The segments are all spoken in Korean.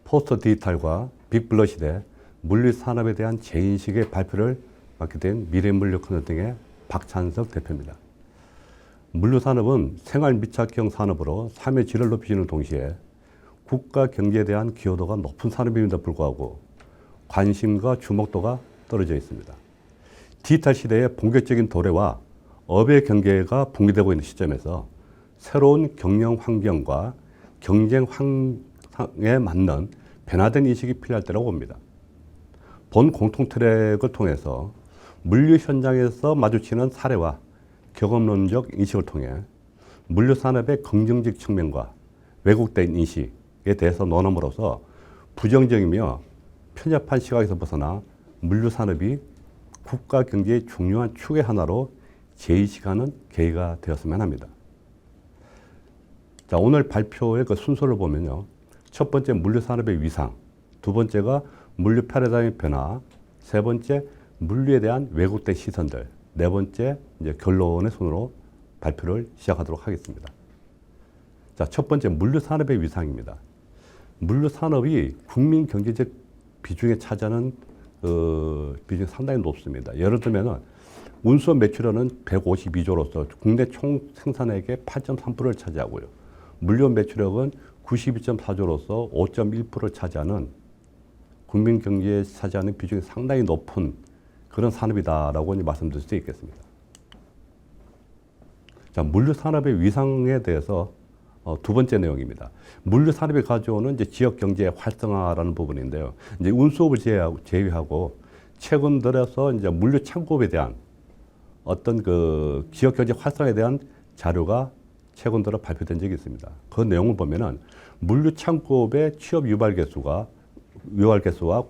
포스트 디지털과 빅블러 시대 물류 산업에 대한 재인식의 발표를 맡게 된 미래물류 컨설팅의 박찬석 대표입니다. 물류 산업은 생활 밀착형 산업으로 삶의 질을 높이는 동시에 국가 경제에 대한 기여도가 높은 산업임에도 불구하고 관심과 주목도가 떨어져 있습니다. 디지털 시대의 본격적인 도래와 업의 경계가 붕괴되고 있는 시점에서 새로운 경영 환경과 경쟁 환경에 맞는 변화된 인식이 필요할 때라고 봅니다. 본 공통 트랙을 통해서 물류 현장에서 마주치는 사례와 경험론적 인식을 통해 물류 산업의 긍정적 측면과 왜곡된 인식에 대해서 논함으로써 부정적이며 편협한 시각에서 벗어나 물류 산업이 국가 경제의 중요한 축의 하나로 재인식하는 계기가 되었으면 합니다. 자, 오늘 발표의 그 순서를 보면요. 첫 번째 물류 산업의 위상, 두 번째가 물류 패러다임의 변화, 세 번째 물류에 대한 왜곡된 시선들, 네 번째 이제 결론의 순으로 발표를 시작하도록 하겠습니다. 자, 첫 번째 물류 산업의 위상입니다. 물류 산업이 국민 경제적 비중에 차지하는 비중이 상당히 높습니다. 예를 들면 운수업 매출원은 152조로서 국내 총 생산액의 8.3%를 차지하고요. 물류 매출액은 92.4조로서 5.1%를 차지하는 국민 경제에 차지하는 비중이 상당히 높은 그런 산업이다라고 말씀드릴 수 있겠습니다. 자, 물류 산업의 위상에 대해서 두 번째 내용입니다. 물류 산업이 가져오는 이제 지역 경제의 활성화라는 부분인데요. 이제 운수업을 제외하고 최근 들어서 이제 물류 창고업에 대한 어떤 그 지역 경제 활성화에 대한 자료가 최근 들어 발표된 적이 있습니다. 그 내용을 보면은 물류 창고업의 취업 유발 개수와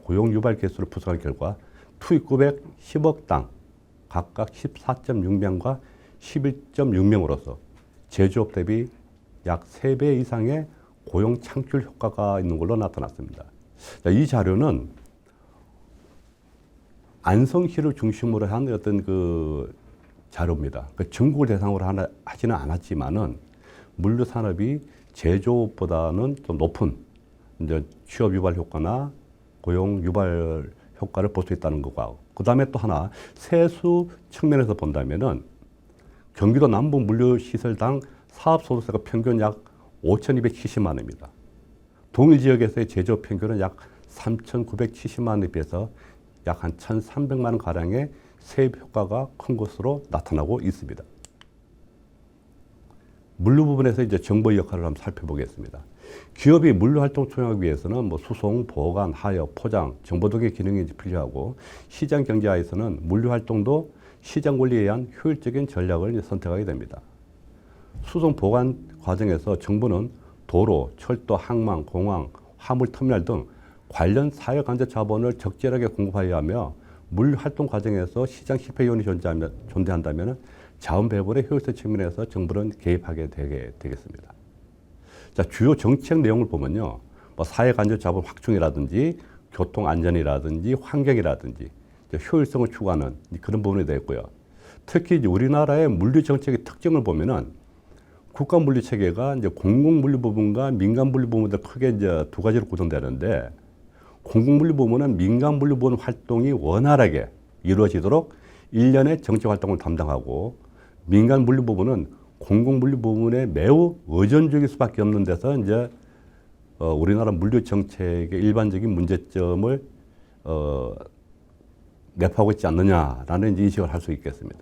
고용 유발 개수를 분석한 결과 투입구백 10억당 각각 14.6명과 11.6명으로서 제조업 대비 약 3배 이상의 고용 창출 효과가 있는 걸로 나타났습니다. 자, 이 자료는 안성시를 중심으로 한 어떤 그 자료입니다. 그 전국을 대상으로 하지는 않았지만은 물류 산업이 제조업보다는 좀 높은 이제 취업 유발 효과나 고용 유발 효과를 볼 수 있다는 거고, 그 다음에 또 하나 세수 측면에서 본다면은 경기도 남부 물류 시설당 사업 소득세가 평균 약 5,270만 원입니다. 동일 지역에서의 제조업 평균은 약 3,970만 원에 비해서 약 한 1,300만 원 가량의 세입 효과가 큰 것으로 나타나고 있습니다. 물류 부분에서 이제 정보의 역할을 한번 살펴보겠습니다. 기업이 물류 활동促進하기 위해서는 뭐 수송, 보관, 하여, 포장, 정보 등의 기능이 필요하고, 시장 경제하에서는 물류 활동도 시장 권리에 의한 효율적인 전략을 선택하게 됩니다. 수송 보관 과정에서 정부는 도로, 철도, 항만, 공항, 화물 터미널 등 관련 사회간접 자본을 적절하게 공급하여야 하며, 물류 활동 과정에서 시장 실패 요인이 존재한다면 자원 배분의 효율성 측면에서 정부는 개입하게 되겠습니다. 자, 주요 정책 내용을 보면요. 뭐 사회간접 자본 확충이라든지 교통 안전이라든지 환경이라든지 효율성을 추구하는 그런 부분이 되겠고요. 특히 이제 우리나라의 물류 정책의 특징을 보면은 국가 물류 체계가 이제 공공 물류 부분과 민간 물류 부분들 크게 이제 두 가지로 구성되는데, 공공 물류 부문은 민간 물류 부문 활동이 원활하게 이루어지도록 일련의 정책 활동을 담당하고, 민간 물류 부문은 공공 물류 부문에 매우 의존적일 수밖에 없는 데서 이제 우리나라 물류 정책의 일반적인 문제점을 내포하고 있지 않느냐라는 이제 인식을 할 수 있겠습니다.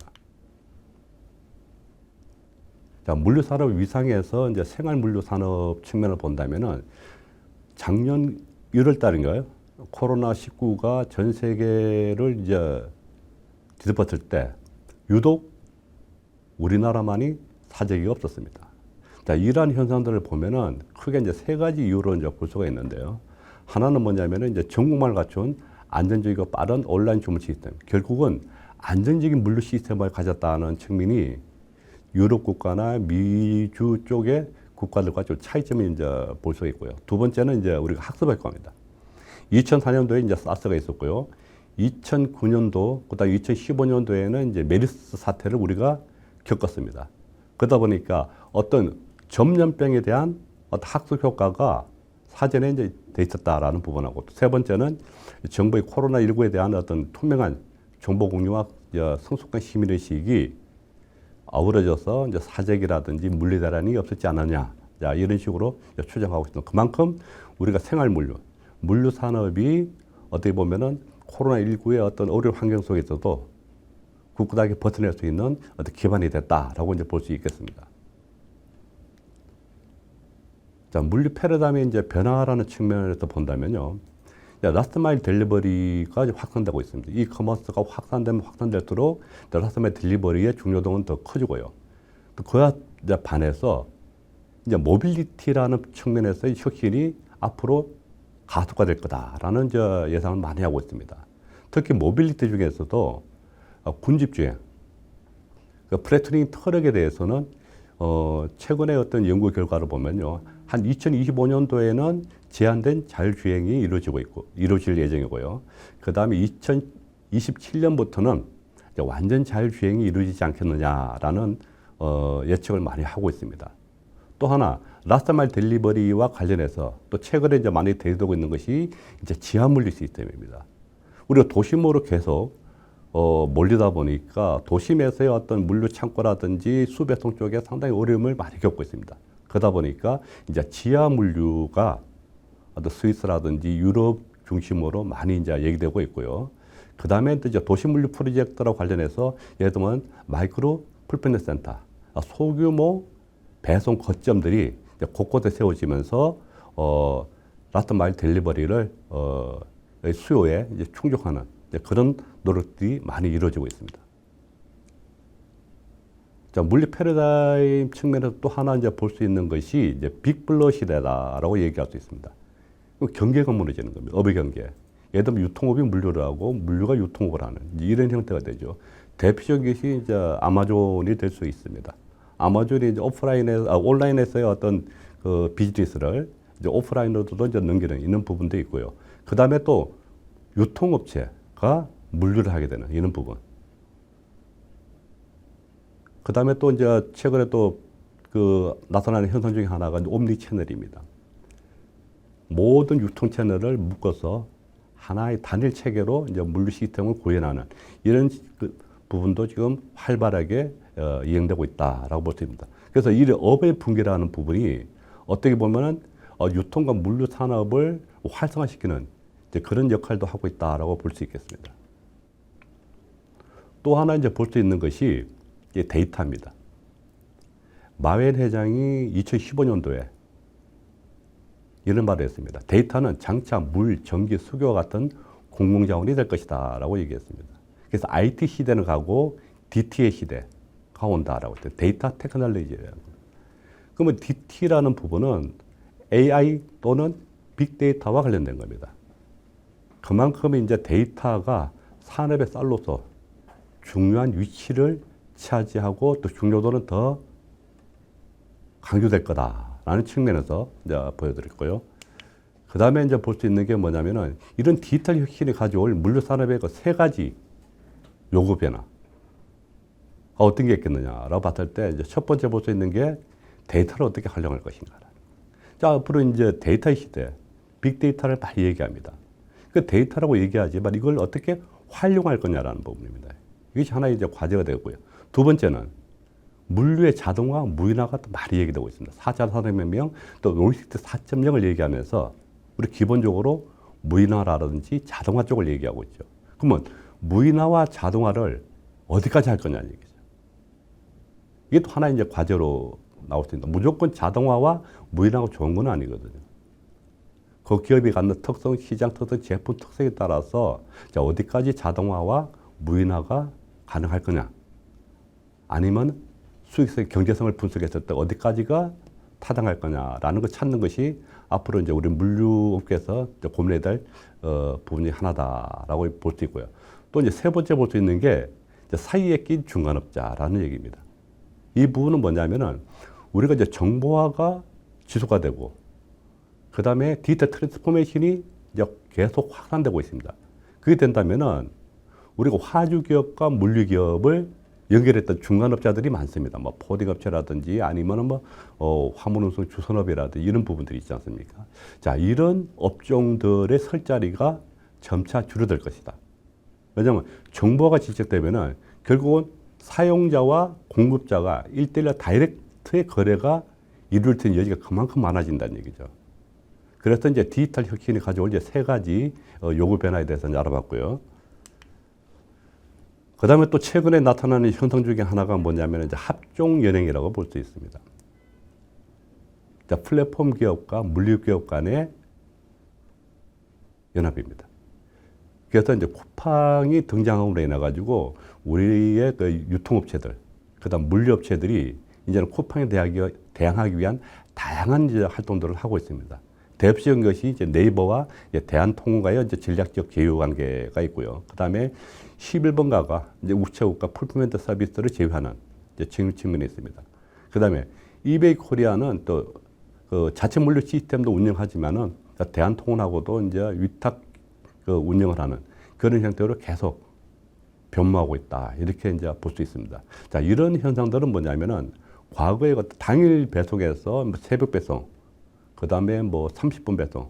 자, 물류 산업 위상에서 이제 생활 물류 산업 측면을 본다면은 작년 1월 달인가요? 코로나19가 전 세계를 이제 뒤덮었을 때 유독 우리나라만이 사재기가 없었습니다. 자, 이러한 현상들을 보면은 크게 이제 세 가지 이유로 이제 볼 수가 있는데요. 하나는 뭐냐면은 이제 전국만을 갖춘 안정적이고 빠른 온라인 주문 시스템. 결국은 안정적인 물류 시스템을 가졌다는 측면이 유럽 국가나 미주 쪽의 국가들과 좀 차이점을 이제 볼 수가 있고요. 두 번째는 이제 우리가 학습할 겁니다. 2004년도에 이제 사스가 있었고요. 2009년도, 그 다음 2015년도에는 이제 메르스 사태를 우리가 겪었습니다. 그러다 보니까 어떤 전염병에 대한 어떤 학습 효과가 사전에 이제 돼 있었다라는 부분하고 또 세 번째는 정부의 코로나19에 대한 어떤 투명한 정보 공유와 성숙한 시민의식이 어우러져서 이제 사재기라든지 물리대란이 없었지 않았냐. 자, 이런 식으로 추정하고 있습니다. 그만큼 우리가 생활물류, 물류 산업이 어떻게 보면은 코로나19의 어떤 어려운 환경 속에서도 굳굳하게 버텨낼 수 있는 어떤 기반이 됐다라고 이제 볼 수 있겠습니다. 자, 물류 패러다임의 이제 변화라는 측면에서 본다면요. 라스트 마일 딜리버리가 확산되고 있습니다. 이커머스가 확산되면 확산될수록 라스트 마일 딜리버리의 중요도는 더 커지고요. 또 그와 반해서 이제 모빌리티라는 측면에서의 혁신이 앞으로 가속화될 거다라는 예상을 많이 하고 있습니다. 특히 모빌리티 중에서도 군집주행, 프레트닝 트럭에 대해서는 최근에 어떤 연구 결과를 보면요, 한 2025년도에는 제한된 자율주행이 이루어질 예정이고요. 그 다음에 2027년부터는 완전 자율주행이 이루어지지 않겠느냐라는 예측을 많이 하고 있습니다. 또 하나, 라스트 마일 딜리버리와 관련해서 또 최근에 이제 많이 대두되고 있는 것이 이제 지하물류 시스템입니다. 우리가 도심으로 계속 몰리다 보니까 도심에서의 어떤 물류 창고라든지 수배송 쪽에 상당히 어려움을 많이 겪고 있습니다. 그러다 보니까 이제 지하 물류가 어떤 스위스라든지 유럽 중심으로 많이 이제 얘기되고 있고요. 그 다음에 이제 도시 물류 프로젝트와 관련해서 예를 들면 마이크로 풀피넷 센터, 소규모 배송 거점들이 이제 곳곳에 세워지면서 라스트 마일 딜리버리를 수요에 이제 충족하는 그런 노력들이 많이 이루어지고 있습니다. 자, 물류 패러다임 측면에서 또 하나 이제 볼 수 있는 것이 이제 빅블러 시대다라고 얘기할 수 있습니다. 경계가 무너지는 겁니다. 업의 경계. 예를 들면 유통업이 물류를 하고 물류가 유통업을 하는 이런 형태가 되죠. 대표적인 것이 이제 아마존이 될 수 있습니다. 아마존이 이제 온라인에서의 어떤 그 비즈니스를 이제 오프라인으로도 이제 넘기는 이런 부분도 있고요. 그 다음에 또 유통업체가 물류를 하게 되는 이런 부분. 그 다음에 또 이제 최근에 또 그 나타나는 현상 중에 하나가 옴니 채널입니다. 모든 유통 채널을 묶어서 하나의 단일 체계로 이제 물류 시스템을 구현하는 이런 그 부분도 지금 활발하게 이행되고 있다라고 볼 수 있습니다. 그래서 이 업의 붕괴라는 부분이 어떻게 보면은 유통과 물류 산업을 활성화시키는 이제 그런 역할도 하고 있다라고 볼 수 있겠습니다. 또 하나 이제 볼 수 있는 것이 데이터입니다. 마웰 회장이 2015년도에 이런 말을 했습니다. 데이터는 장차 물, 전기, 수교와 같은 공공자원이 될 것이다 라고 얘기했습니다. 그래서 IT 시대는 가고 DT의 시대가 온다라고 했어요. 데이터 테크놀로지라고. 그러면 DT라는 부분은 AI 또는 빅데이터와 관련된 겁니다. 그만큼 이제 데이터가 산업의 쌀로서 중요한 위치를 차지하고 또 중요도는 더 강조될 거다라는 측면에서 이제 보여드렸고요. 그 다음에 이제 볼 수 있는 게 뭐냐면은 이런 디지털 혁신이 가져올 물류 산업의 그 세 가지 요구 변화. 어떤 게 있겠느냐라고 봤을 때 이제 첫 번째 볼 수 있는 게 데이터를 어떻게 활용할 것인가. 자, 앞으로 이제 데이터의 시대, 빅데이터를 많이 얘기합니다. 그 데이터라고 얘기하지만 이걸 어떻게 활용할 거냐라는 부분입니다. 이것이 하나의 이제 과제가 되고요. 두 번째는 물류의 자동화, 무인화가 또 많이 얘기되고 있습니다. 4차 산업혁명, 또 로지스틱스 4.0을 얘기하면서 우리 기본적으로 무인화라든지 자동화 쪽을 얘기하고 있죠. 그러면 무인화와 자동화를 어디까지 할 거냐는 얘기죠. 이게 또 하나의 이제 과제로 나올 수 있습니다. 무조건 자동화와 무인화가 좋은 건 아니거든요. 그 기업이 갖는 특성, 시장 특성, 제품 특성에 따라서 어디까지 자동화와 무인화가 가능할 거냐. 아니면 수익성, 경제성을 분석했을 때 어디까지가 타당할 거냐라는 걸 찾는 것이 앞으로 이제 우리 물류업계에서 고민해야 될 부분이 하나다라고 볼 수 있고요. 또 이제 세 번째 볼 수 있는 게 사이에 낀 중간업자라는 얘기입니다. 이 부분은 뭐냐면은 우리가 이제 정보화가 지속화되고 그 다음에 디지털 트랜스포메이션이 이제 계속 확산되고 있습니다. 그게 된다면은 우리가 화주 기업과 물류 기업을 연결했던 중간업자들이 많습니다. 뭐 포딩업체라든지 아니면은 뭐 화물운송 주선업이라든지 이런 부분들이 있지 않습니까? 자, 이런 업종들의 설 자리가 점차 줄어들 것이다. 왜냐하면 정보가 집적되면은 결국은 사용자와 공급자가 1대1 다이렉트의 거래가 이루어질 여지가 그만큼 많아진다는 얘기죠. 그래서 이제 디지털 혁신이 가져올 이제 세 가지 요구 변화에 대해서 이제 알아봤고요. 그 다음에 또 최근에 나타나는 현상 중에 하나가 뭐냐면 이제 합종 연행이라고 볼 수 있습니다. 자, 플랫폼 기업과 물류 기업 간의 연합입니다. 그래서 이제 쿠팡이 등장함으로 인해 가지고 우리의 그 유통업체들, 그다음 물류업체들이 이제는 쿠팡에 대항하기 위한 다양한 이제 활동들을 하고 있습니다. 대표적인 것이 이제 네이버와 이제 대한통운과의 이제 전략적 제휴 관계가 있고요. 그다음에 11번가가 이제 우체국과 풀프멘트 서비스를 제휴하는 이제 측면이 있습니다. 그다음에 이베이 코리아는 또 그 자체 물류 시스템도 운영하지만은 대한통운하고도 이제 위탁 그 운영을 하는 그런 형태로 계속 변모하고 있다. 이렇게 이제 볼 수 있습니다. 자, 이런 현상들은 뭐냐면은 과거에 당일 배송에서 새벽 배송, 그 다음에 뭐 30분 배송,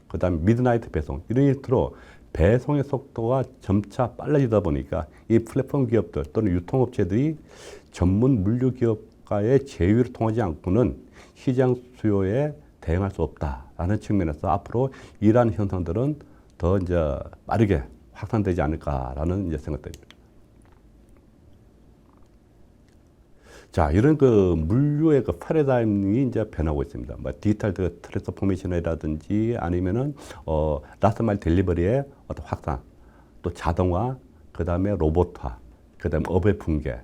그 다음에 미드나이트 배송, 이런 형태로 배송의 속도가 점차 빨라지다 보니까 이 플랫폼 기업들 또는 유통업체들이 전문 물류 기업과의 제휴를 통하지 않고는 시장 수요에 대응할 수 없다라는 측면에서 앞으로 이러한 현상들은 더 이제 빠르게 확산되지 않을까라는 이제 생각됩니다. 자, 이런 그 물류의 그 패러다임이 이제 변하고 있습니다. 뭐 디지털 트랜스포메이션이라든지 아니면은 라스트 마일 딜리버리의 어떤 확산, 또 자동화, 그 다음에 로봇화, 그 다음에 업의 붕괴.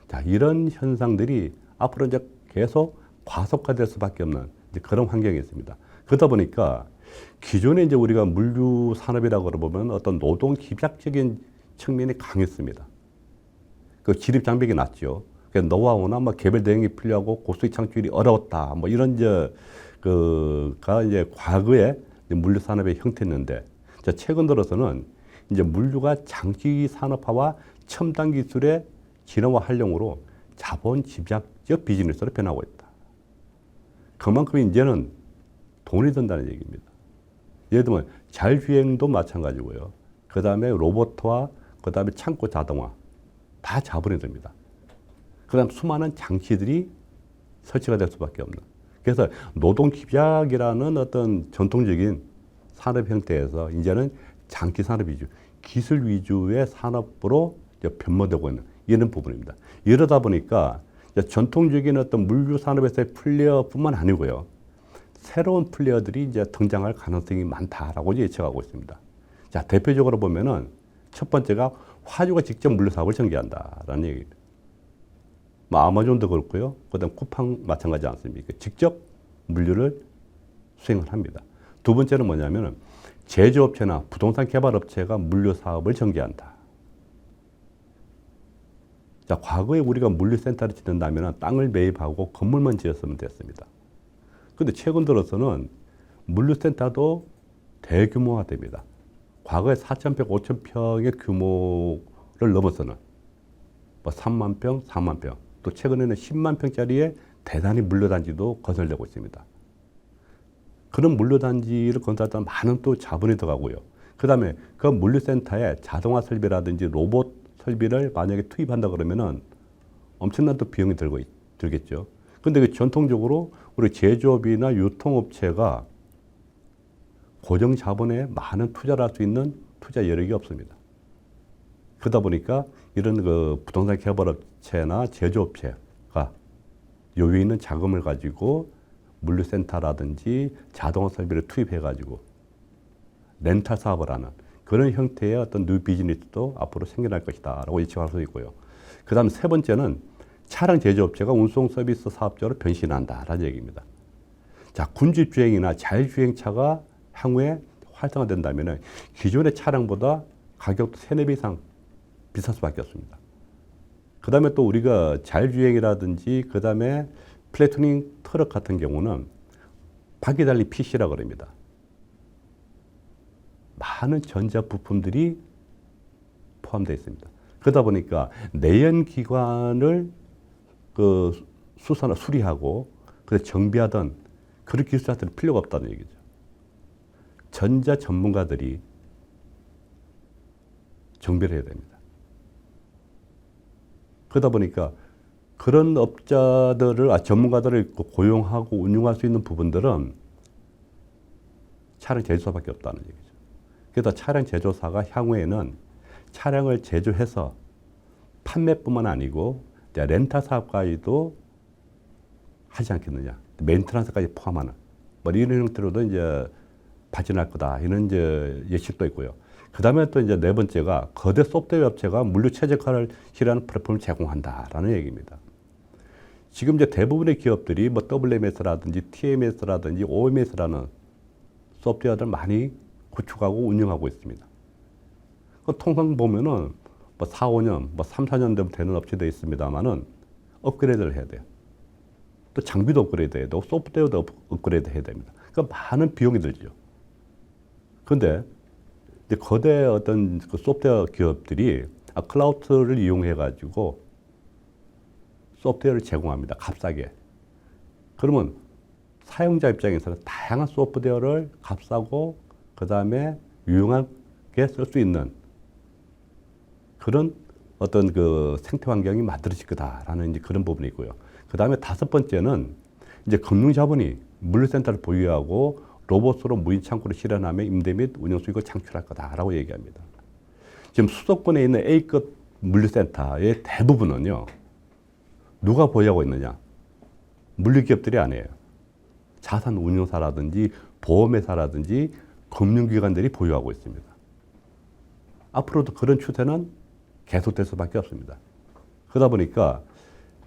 자, 이런 현상들이 앞으로 이제 계속 과속화될 수밖에 없는 이제 그런 환경이 있습니다. 그러다 보니까 기존에 이제 우리가 물류 산업이라고 보면 어떤 노동 집약적인 측면이 강했습니다. 그 진입 장벽이 낮죠. 노하우나 뭐 개별 대응이 필요하고 고수익 창출이 어려웠다. 뭐 이런 그가 이제 과거의 물류 산업의 형태였는데, 최근 들어서는 이제 물류가 장기 산업화와 첨단 기술의 진화와 활용으로 자본 집약적 비즈니스로 변하고 있다. 그만큼 이제는 돈이 든다는 얘기입니다. 예를 들면 자율주행도 마찬가지고요. 그 다음에 로봇화, 그 다음에 창고 자동화 다 자본이 듭니다. 그 다음 수많은 장치들이 설치가 될 수밖에 없는. 그래서 노동 집약이라는 어떤 전통적인 산업 형태에서 이제는 장치 산업 위주, 기술 위주의 산업으로 변모되고 있는 이런 부분입니다. 이러다 보니까 전통적인 어떤 물류 산업에서의 플레이어뿐만 아니고요. 새로운 플레이어들이 이제 등장할 가능성이 많다라고 예측하고 있습니다. 자, 대표적으로 보면은 첫 번째가 화주가 직접 물류 사업을 전개한다라는 얘기입니다. 뭐 아마존도 그렇고요. 그다음 쿠팡 마찬가지 않습니까? 직접 물류를 수행을 합니다. 두 번째는 뭐냐면은 제조업체나 부동산 개발업체가 물류 사업을 전개한다. 자, 과거에 우리가 물류센터를 짓는다면 땅을 매입하고 건물만 지었으면 됐습니다. 근데 최근 들어서는 물류센터도 대규모화됩니다. 과거에 4,000평, 5,000평의 규모를 넘어서는 뭐 3만 평, 4만 평, 또 최근에는 10만 평짜리의 대단히 물류단지도 건설되고 있습니다. 그런 물류단지를 건설하다 많은 또 자본이 들어가고요. 그 다음에 그 물류센터에 자동화 설비라든지 로봇 설비를 만약에 투입한다 그러면은 엄청난 또 비용이 들겠죠. 근데 그 전통적으로 우리 제조업이나 유통업체가 고정 자본에 많은 투자를 할 수 있는 투자 여력이 없습니다. 그러다 보니까 이런 그 부동산 개발업체나 제조업체가 여유 있는 자금을 가지고 물류센터라든지 자동화 설비를 투입해가지고 렌탈 사업을 하는 그런 형태의 어떤 뉴 비즈니스도 앞으로 생겨날 것이다라고 예측할 수 있고요. 그 다음 세 번째는 차량 제조업체가 운송 서비스 사업자로 변신한다라는 얘기입니다. 자, 군집주행이나 자율주행차가 향후에 활성화된다면 기존의 차량보다 가격도 3, 4배 이상 비쌀 수밖에 없습니다. 그 다음에 또 우리가 자율주행이라든지 그 다음에 플래투닝 트럭 같은 경우는 바퀴달리 PC라고 합니다. 많은 전자 부품들이 포함되어 있습니다. 그러다 보니까 내연기관을 그 수사나 수리하고 그래서 정비하던 그런 기술자들이 필요가 없다는 얘기죠. 전자 전문가들이 정비를 해야 됩니다. 그러다 보니까 그런 업자들을, 전문가들을 고용하고 운용할 수 있는 부분들은 차량 제조사밖에 없다는 얘기죠. 그래서 차량 제조사가 향후에는 차량을 제조해서 판매뿐만 아니고 렌탈 사업까지도 하지 않겠느냐. 메인테넌스까지 포함하는 뭐 이런 형태로도 이제 발전할 거다. 이런 이제 예측도 있고요. 그 다음에 또 이제 네 번째가 거대 소프트웨어 업체가 물류 최적화를 실현하는 플랫폼을 제공한다라는 얘기입니다. 지금 이제 대부분의 기업들이 뭐 WMS라든지 TMS라든지 OMS라는 소프트웨어들 많이 구축하고 운영하고 있습니다. 통상 보면은 뭐 4, 5년, 뭐 3, 4년 되면 되는 업체도 있습니다만은 업그레이드를 해야 돼요. 또 장비도 업그레이드 해야 되고 소프트웨어도 업그레이드 해야 됩니다. 그러니까 많은 비용이 들죠. 그런데 이제 거대 어떤 그 소프트웨어 기업들이 클라우드를 이용해 가지고 소프트웨어를 제공합니다. 값싸게. 그러면 사용자 입장에서는 다양한 소프트웨어를 값싸고 그 다음에 유용하게 쓸 수 있는 그런 어떤 그 생태 환경이 만들어질 거다라는 이제 그런 부분이 있고요. 그 다음에 다섯 번째는 이제 금융자본이 물류센터를 보유하고 로봇으로 무인 창고를 실현하며 임대 및 운영 수익을 창출할 거다라고 얘기합니다. 지금 수도권에 있는 A급 물류센터의 대부분은요, 누가 보유하고 있느냐? 물류기업들이 아니에요. 자산 운용사라든지 보험회사라든지 금융기관들이 보유하고 있습니다. 앞으로도 그런 추세는 계속될 수밖에 없습니다. 그러다 보니까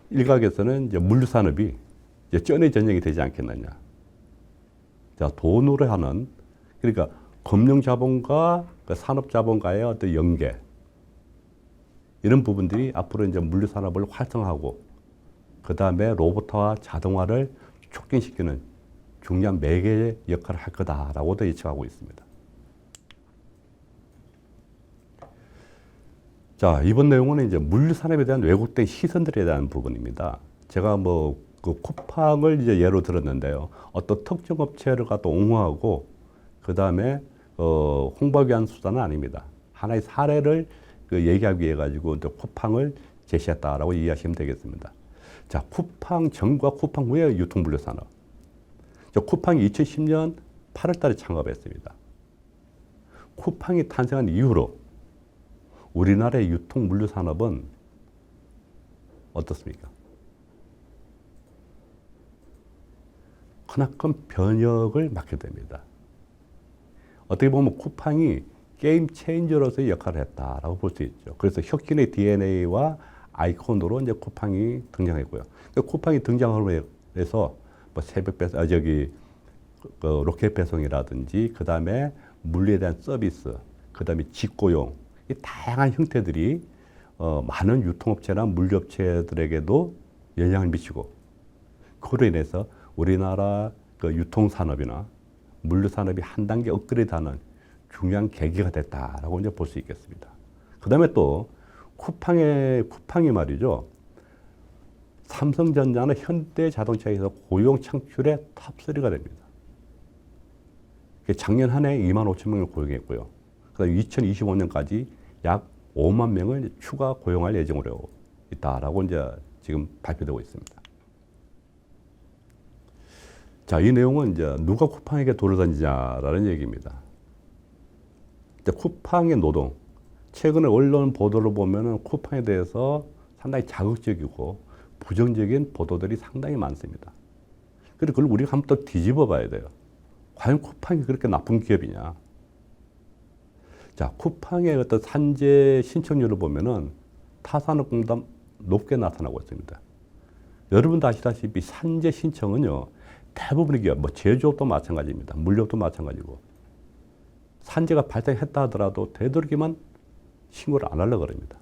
일각에서는 이제 물류산업이 이제 쩐의 전쟁이 되지 않겠느냐. 자, 돈으로 하는, 그러니까 금융자본과 그 산업자본과의 어떤 연계, 이런 부분들이 앞으로 이제 물류산업을 활성화하고, 그 다음에 로봇화와 자동화를 촉진시키는 중요한 매개 역할을 할 거다라고도 예측하고 있습니다. 자, 이번 내용은 이제 물류산업에 대한 왜곡된 시선들에 대한 부분입니다. 제가 뭐 그 쿠팡을 이제 예로 들었는데요. 어떤 특정 업체를 갖다 옹호하고 그 다음에 홍보하기 위한 수단은 아닙니다. 하나의 사례를 그 얘기하기 위해 가지고 쿠팡을 제시했다라고 이해하시면 되겠습니다. 자, 쿠팡 전과 쿠팡 후의 유통물류산업. 쿠팡이 2010년 8월달에 창업했습니다. 쿠팡이 탄생한 이후로 우리나라의 유통물류산업은 어떻습니까? 크나큰 변혁을 맡게 됩니다. 어떻게 보면 쿠팡이 게임 체인저로서의 역할을 했다라고 볼 수 있죠. 그래서 혁신의 DNA와 아이콘으로 이제 쿠팡이 등장했고요. 쿠팡이 등장함으로 해서 뭐 새벽 배송, 로켓 배송이라든지 그 다음에 물류에 대한 서비스, 그 다음에 직고용, 이 다양한 형태들이 많은 유통업체나 물류업체들에게도 영향을 미치고, 그로 인해서 우리나라 그 유통산업이나 물류산업이 한 단계 업그레이드하는 중요한 계기가 됐다라고 이제 볼 수 있겠습니다. 그 다음에 또 쿠팡이 말이죠. 삼성전자나 현대자동차에서 고용 창출의 탑3가 됩니다. 작년 한 해 2만 5천 명을 고용했고요. 그다음 2025년까지 약 5만 명을 추가 고용할 예정으로 있다라고 이제 지금 발표되고 있습니다. 자, 이 내용은 이제 누가 쿠팡에게 돈을 던지냐라는 얘기입니다. 쿠팡의 노동, 최근에 언론 보도를 보면은 쿠팡에 대해서 상당히 자극적이고 부정적인 보도들이 상당히 많습니다. 그리고 그걸 우리가 한번 더 뒤집어 봐야 돼요. 과연 쿠팡이 그렇게 나쁜 기업이냐? 자, 쿠팡의 어떤 산재 신청률을 보면은 타산업공단 높게 나타나고 있습니다. 여러분도 아시다시피 산재 신청은요, 대부분의 기업, 뭐 제조업도 마찬가지입니다. 물류업도 마찬가지고. 산재가 발생했다 하더라도 되도록이면 신고를 안 하려고 합니다.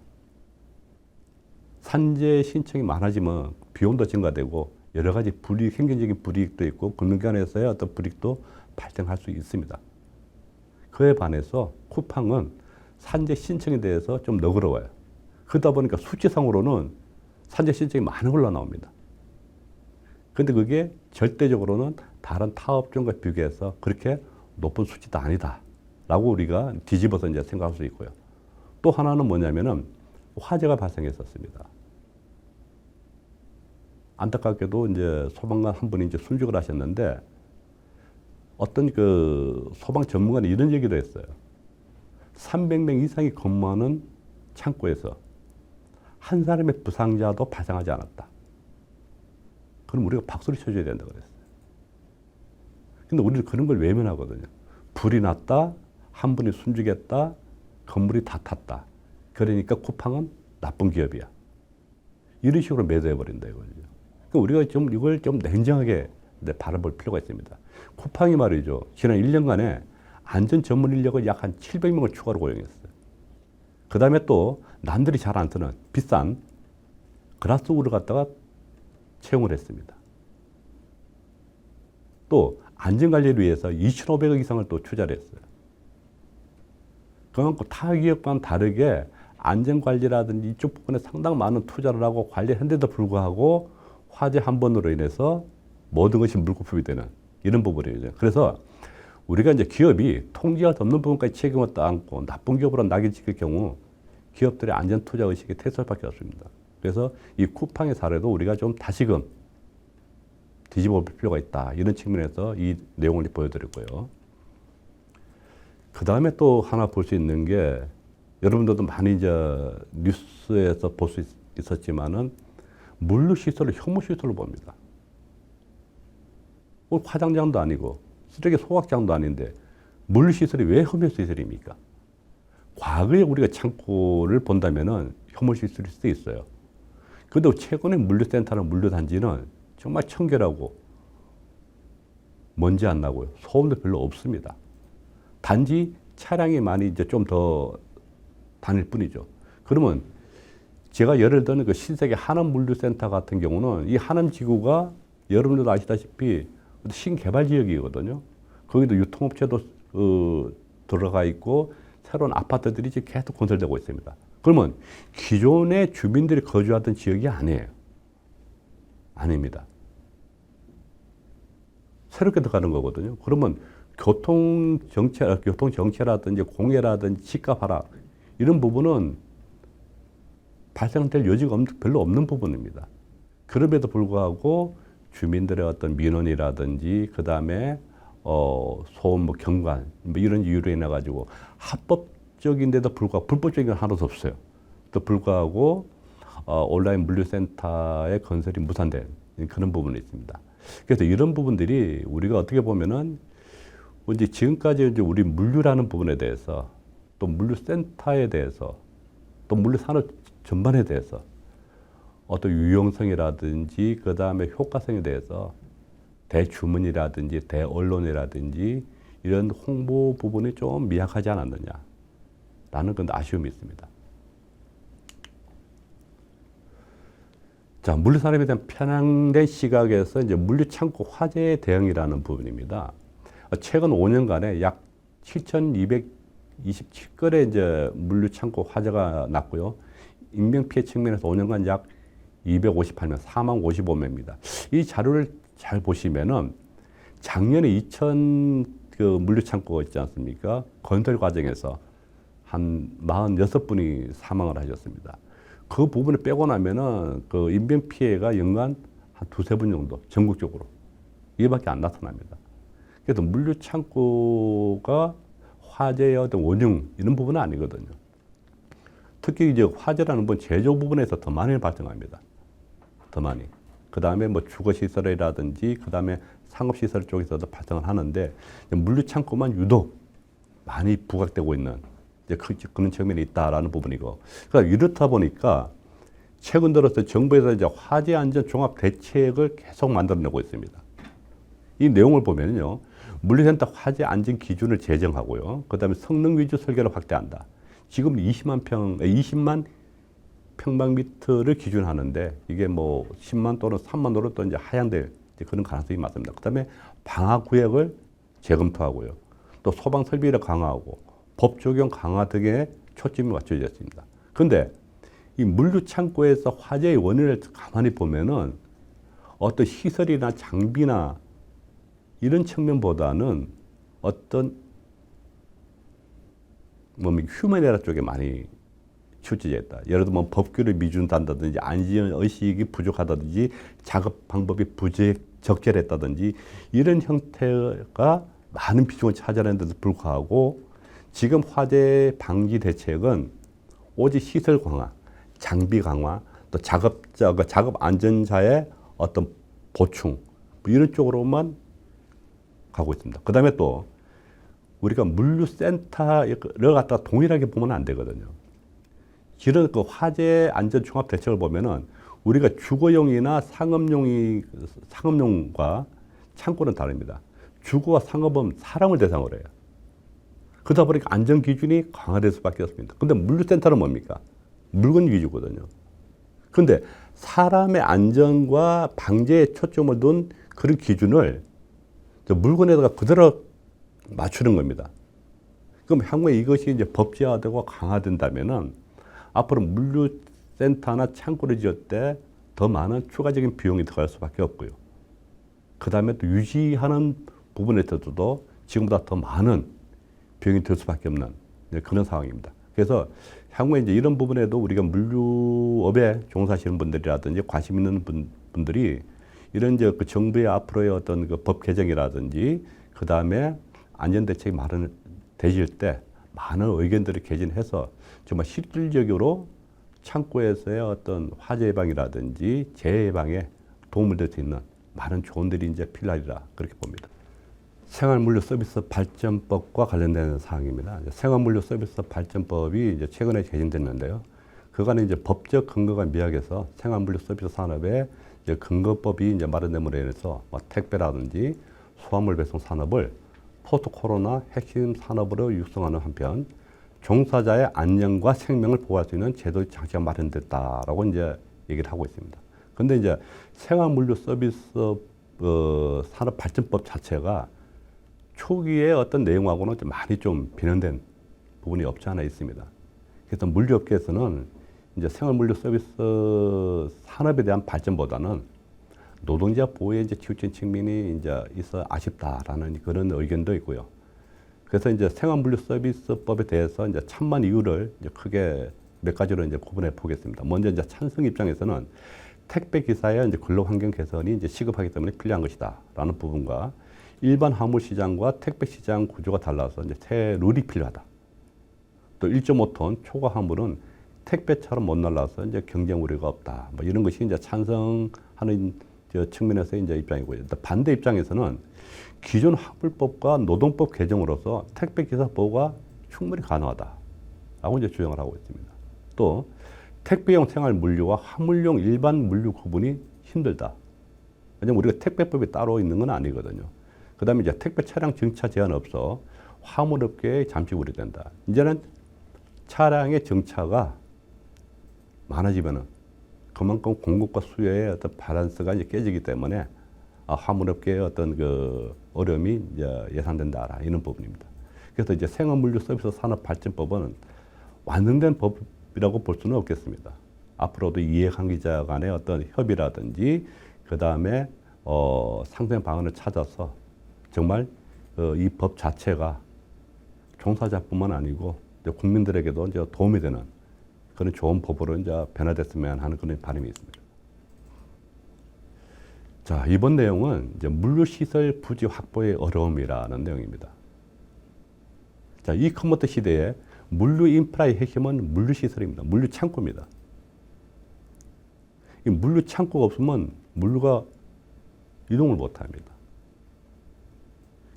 산재 신청이 많아지면 비용도 증가되고 여러 가지 불이익, 행정적인 불이익도 있고 금융기관에서의 어떤 불이익도 발생할 수 있습니다. 그에 반해서 쿠팡은 산재 신청에 대해서 좀 너그러워요. 그러다 보니까 수치상으로는 산재 신청이 많은 걸로 나옵니다. 근데 그게 절대적으로는 다른 타업종과 비교해서 그렇게 높은 수치도 아니다 라고 우리가 뒤집어서 이제 생각할 수 있고요. 또 하나는 뭐냐면은 화재가 발생했었습니다. 안타깝게도 이제 소방관 한 분이 이제 순직을 하셨는데 어떤 그 소방 전문가는 이런 얘기도 했어요. 300명 이상이 근무하는 창고에서 한 사람의 부상자도 발생하지 않았다. 그럼 우리가 박수를 쳐줘야 된다고 그랬어요. 근데 우리는 그런 걸 외면하거든요. 불이 났다, 한 분이 순직했다, 건물이 다 탔다. 그러니까 쿠팡은 나쁜 기업이야. 이런 식으로 매도해버린다 이거죠. 그러니까 우리가 좀 이걸 좀 냉정하게 바라볼 필요가 있습니다. 쿠팡이 말이죠. 지난 1년간에 안전 전문 인력을 약 한 700명을 추가로 고용했어요. 그 다음에 또 남들이 잘 안 쓰는 비싼 그라스우드를 갖다가 채용을 했습니다. 또 안전관리를 위해서 2,500억 이상을 또 투자를 했어요. 그만큼 타 기업과는 다르게 안전관리라든지 이쪽 부분에 상당히 많은 투자를 하고 관리했는데도 불구하고 화재 한 번으로 인해서 모든 것이 물거품이 되는 이런 부분이죠. 그래서 우리가 이제 기업이 통제할 수 없는 부분까지 책임을 떠안고 나쁜 기업으로 낙인 찍힐 경우 기업들의 안전 투자 의식이 퇴소할 밖에 없습니다. 그래서 이 쿠팡의 사례도 우리가 좀 다시금 뒤집어 볼 필요가 있다. 이런 측면에서 이 내용을 보여드렸고요. 그 다음에 또 하나 볼 수 있는 게 여러분들도 많이 이제 뉴스에서 볼 수 있었지만은 물류시설을 혐오시설로 봅니다. 화장장도 아니고 쓰레기 소각장도 아닌데 물류시설이 왜 혐오시설입니까? 과거에 우리가 창고를 본다면은 혐오시설일 수도 있어요. 그런데 최근에 물류센터나 물류단지는 정말 청결하고 먼지 안 나고요. 소음도 별로 없습니다. 단지 차량이 많이 이제 좀 더 다닐 뿐이죠. 그러면 제가 예를 드는 그 신세계 하남 물류센터 같은 경우는 이 하남 지구가 여러분들도 아시다시피 신개발 지역이거든요. 거기도 유통업체도 들어가 있고 새로운 아파트들이 지금 계속 건설되고 있습니다. 그러면 기존의 주민들이 거주하던 지역이 아니에요. 아닙니다. 새롭게 들어가는 거거든요. 그러면 교통정체라든지 공해라든지 집값 하락 이런 부분은 발생될 여지가 별로 없는 부분입니다. 그럼에도 불구하고 주민들의 어떤 민원이라든지 그 다음에 소음 경관 이런 이유로 인해 가지고 합법적인데도 불구하고 불법적인 건 하나도 없어요. 또 불구하고 온라인 물류센터의 건설이 무산된 그런 부분이 있습니다. 그래서 이런 부분들이 우리가 어떻게 보면은 이제 지금까지 이제 우리 물류라는 부분에 대해서 또 물류센터에 대해서 또 물류산업 전반에 대해서 어떤 유용성이라든지 그 다음에 효과성에 대해서 대주문이라든지 대언론이라든지 이런 홍보 부분이 좀 미약하지 않았느냐라는 그런 아쉬움이 있습니다. 자, 물류산업에 대한 편향된 시각에서 이제 물류창고 화재 대응이라는 부분입니다. 최근 5년간에 약 7,227건의 이제 물류창고 화재가 났고요. 인명피해 측면에서 5년간 약 258명, 40,055명입니다. 이 자료를 잘 보시면은 작년에 2,000 그 물류창고가 있지 않습니까? 건설 과정에서 한 46분이 사망을 하셨습니다. 그 부분을 빼고 나면은 그 인명피해가 연간 한 두세 분 정도 전국적으로 이게밖에 안 나타납니다. 그래서 물류창고가 화재의 어떤 원흉 이런 부분은 아니거든요. 특히 이제 화재라는 건 제조 부분에서 더 많이 발생합니다. 더 많이. 그 다음에 뭐 주거시설이라든지 그 다음에 상업시설 쪽에서도 발생을 하는데 물류창고만 유독 많이 부각되고 있는 이제 그런 측면이 있다라는 부분이고. 그러니까 이렇다 보니까 최근 들어서 정부에서 이제 화재 안전 종합 대책을 계속 만들어내고 있습니다. 이 내용을 보면요. 물류센터 화재 안전 기준을 제정하고요. 그 다음에 성능 위주 설계를 확대한다. 지금 20만 평방미터를 기준하는데 이게 뭐 10만 또는 3만으로 또 이제 하향될 그런 가능성이 많습니다. 그 다음에 방화 구역을 재검토하고요. 또 소방 설비를 강화하고 법 적용 강화 등에 초점이 맞춰져 있습니다. 그런데 이 물류 창고에서 화재의 원인을 가만히 보면은 어떤 시설이나 장비나 이런 측면보다는 어떤 휴먼에러 쪽에 많이 치우쳐져 있다. 예를 들면 법규를 미준다든지 안전 의식이 부족하다든지 작업 방법이 적절했다든지 이런 형태가 많은 비중을 차지하는데도 불구하고 지금 화재 방지 대책은 오직 시설 강화, 장비 강화, 또 작업 안전자의 어떤 보충 이런 쪽으로만 가고 있습니다. 그 다음에 또 우리가 물류센터를 갖다가 동일하게 보면 안 되거든요. 이런 그 화재 안전 종합 대책을 보면은 우리가 주거용이나 상업용과 창고는 다릅니다. 주거와 상업은 사람을 대상으로 해요. 그러다 보니까 안전 기준이 강화될 수밖에 없습니다. 근데 물류센터는 뭡니까? 물건 위주거든요. 근데 사람의 안전과 방제에 초점을 둔 그런 기준을 물건에다가 그대로 맞추는 겁니다. 그럼 향후에 이것이 이제 법제화되고 강화된다면은 앞으로 물류센터나 창고를 지을 때 더 많은 추가적인 비용이 들어갈 수밖에 없고요. 그 다음에 또 유지하는 부분에 있어서도 지금보다 더 많은 비용이 들 수밖에 없는 그런 상황입니다. 그래서 향후에 이제 이런 부분에도 우리가 물류업에 종사하시는 분들이라든지 관심 있는 분들이 이런 이제 그 정부의 앞으로의 어떤 그 법 개정이라든지 그 다음에 안전대책이 마련되실 때 많은 의견들을 개진해서 정말 실질적으로 창고에서의 어떤 화재 예방이라든지 재해 예방에 도움을 줄 수 있는 많은 조언들이 이제 필요하리라 그렇게 봅니다. 생활물류서비스 발전법과 관련된 사항입니다. 생활물류서비스 발전법이 이제 최근에 개정됐는데요. 그간에 이제 법적 근거가 미약해서 생활물류서비스 산업의 이제 근거법이 이제 마련됨으로 인해서 택배라든지 수화물 배송 산업을 포스트 코로나 핵심 산업으로 육성하는 한편 종사자의 안전과 생명을 보호할 수 있는 제도 장치가 마련됐다라고 이제 얘기를 하고 있습니다. 근데 이제 생활물류 서비스 산업 발전법 자체가 초기에 어떤 내용하고는 좀 많이 좀 변형된 부분이 없지 않아 있습니다. 그래서 물류업계에서는 이제 생활물류 서비스 산업에 대한 발전보다는 노동자 보호에 이제 치우친 측면이 이제 있어 아쉽다라는 그런 의견도 있고요. 그래서 이제 생활물류 서비스법에 대해서 이제 찬반 이유를 이제 크게 몇 가지로 이제 구분해 보겠습니다. 먼저 이제 찬성 입장에서는 택배 기사의 이제 근로 환경 개선이 이제 시급하기 때문에 필요한 것이다라는 부분과 일반 화물 시장과 택배 시장 구조가 달라서 이제 새 룰이 필요하다. 또 1.5톤 초과 화물은 택배처럼 못 날라서 이제 경쟁 우려가 없다. 뭐 이런 것이 이제 찬성하는 측면에서 이제 입장이고요. 반대 입장에서는 기존 화물법과 노동법 개정으로서 택배 기사 보호가 충분히 가능하다라고 이제 주장을 하고 있습니다. 또 택배용 생활 물류와 화물용 일반 물류 구분이 힘들다. 왜냐면 우리가 택배법이 따로 있는 건 아니거든요. 그 다음에 이제 택배 차량 정차 제한 없어 화물업계에 잠시 우려된다. 이제는 차량의 정차가 많아지면은 그만큼 공급과 수요의 어떤 밸런스가 이제 깨지기 때문에 화물업계의 어떤 그 어려움이 이제 예상된다 이런 부분입니다. 그래서 이제 생활물류 서비스 산업 발전법은 완성된 법이라고 볼 수는 없겠습니다. 앞으로도 이해관계자 간의 어떤 협의라든지 그 다음에 상생 방안을 찾아서 정말 이 법 자체가 종사자뿐만 아니고 국민들에게도 이제 도움이 되는 그런 좋은 법으로 이제 변화됐으면 하는 그런 바람이 있습니다. 자, 이번 내용은 이제 물류시설 부지 확보의 어려움이라는 내용입니다. 자, 이커머스 시대에 물류 인프라의 핵심은 물류시설입니다. 물류창고입니다. 이 물류창고가 없으면 물류가 이동을 못 합니다.